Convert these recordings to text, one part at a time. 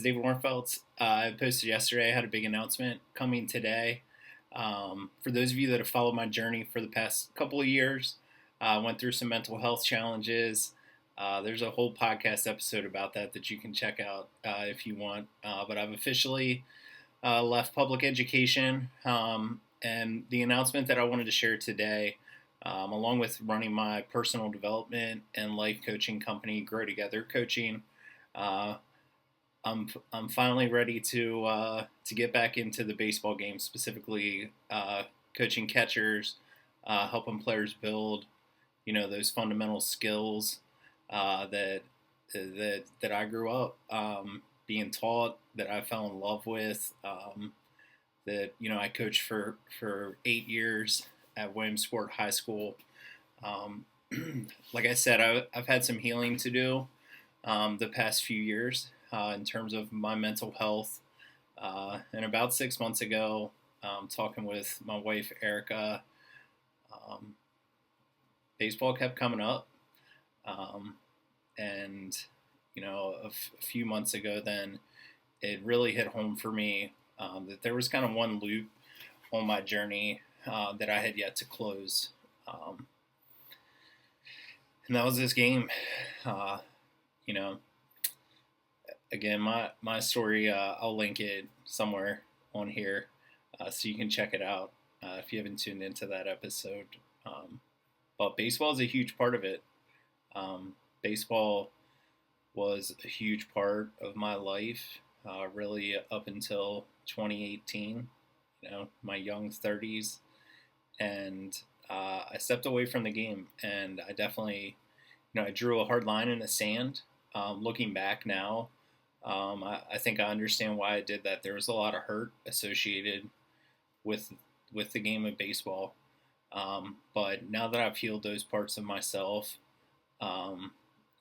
David Warnfeldt. I posted yesterday. I had a big announcement coming today. For those of you that have followed my journey for the past couple of years, I went through some mental health challenges. There's a whole podcast episode about that you can check out if you want. But I've officially left public education, and the announcement that I wanted to share today, along with running my personal development and life coaching company, Grow Together Coaching. Uh, I'm finally ready to get back into the baseball game, specifically coaching catchers, helping players build, those fundamental skills that I grew up being taught, that I fell in love with. That I coached for 8 years at Williamsport High School. Um, like I said, I've had some healing to do the past few years in terms of my mental health. And about 6 months ago, talking with my wife Erica, um, baseball kept coming up, um, and a few months ago, then it really hit home for me that there was kind of one loop on my journey that I had yet to close, um, and that was this game. Uh, you know, Again, my story, I'll link it somewhere on here so you can check it out if you haven't tuned into that episode. But baseball is a huge part of it. Baseball was a huge part of my life, really up until 2018, my young 30s. And I stepped away from the game, and I definitely, I drew a hard line in the sand. Looking back now, I think I understand why I did that. There was a lot of hurt associated with with the game of baseball. But now that I've healed those parts of myself, um,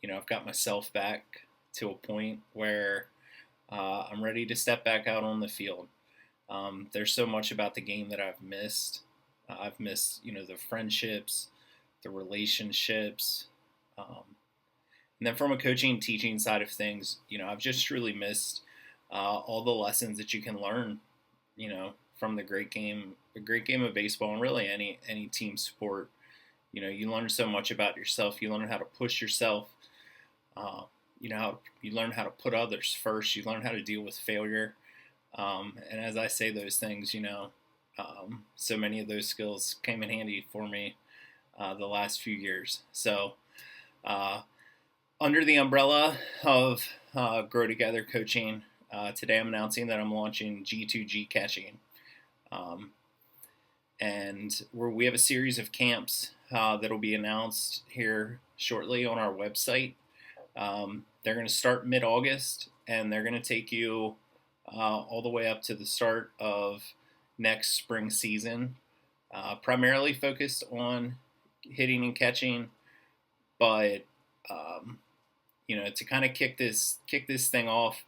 I've got myself back to a point where I'm ready to step back out on the field. There's so much about the game that I've missed. I've missed, the friendships, the relationships. And then from a coaching and teaching side of things, I've just truly missed all the lessons that you can learn, from the great game of baseball, and really any team sport. You learn so much about yourself. You learn how to push yourself. Uh, you learn how to put others first. You learn how to deal with failure. And as I say those things, so many of those skills came in handy for me the last few years. So, uh, under the umbrella of Grow Together Coaching, today I'm announcing that I'm launching G2G Catching. Um, and we have a series of camps that will be announced here shortly on our website. They're going to start mid-August, and they're going to take you all the way up to the start of next spring season, primarily focused on hitting and catching, but to kind of kick this thing off,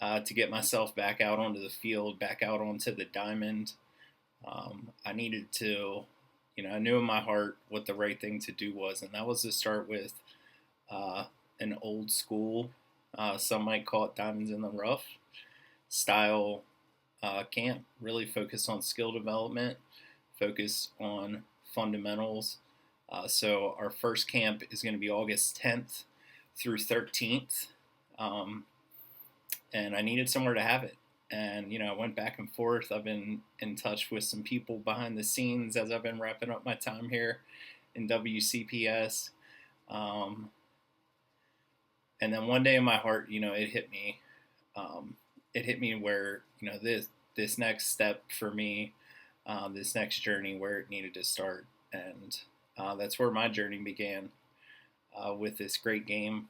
to get myself back out onto the field, back out onto the diamond. I needed to, I knew in my heart what the right thing to do was, and that was to start with an old school, some might call it diamonds in the rough style camp, really focused on skill development, focused on fundamentals. So our first camp is going to be August 10th through 13th, and I needed somewhere to have it. And, I went back and forth. I've been in touch with some people behind the scenes as I've been wrapping up my time here in WCPS. And then one day in my heart, it hit me. It hit me where, this next step for me, this next journey, where it needed to start. And that's where my journey began with this great game.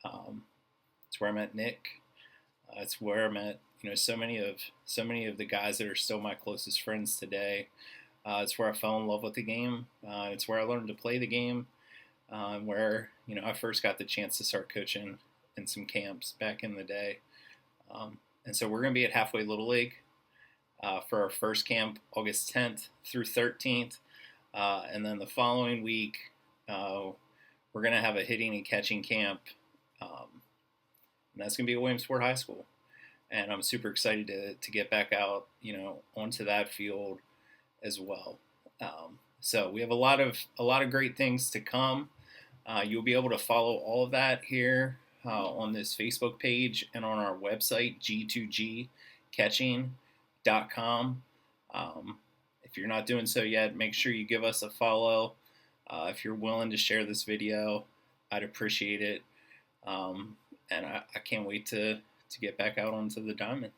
It's where I met Nick. It's where I met, so many of the guys that are still my closest friends today. It's where I fell in love with the game. It's where I learned to play the game. Where I first got the chance to start coaching in some camps back in the day. And so we're going to be at Halfway Little League for our first camp, August 10th through 13th. And then the following week, we're going to have a hitting and catching camp. And that's going to be at Williamsport High School. and I'm super excited to get back out, onto that field as well. So we have a lot of great things to come. You'll be able to follow all of that here on this Facebook page and on our website, G2G Catching.com. If you're not doing so yet, make sure you give us a follow. If you're willing to share this video, I'd appreciate it. And I can't wait to get back out onto the diamond.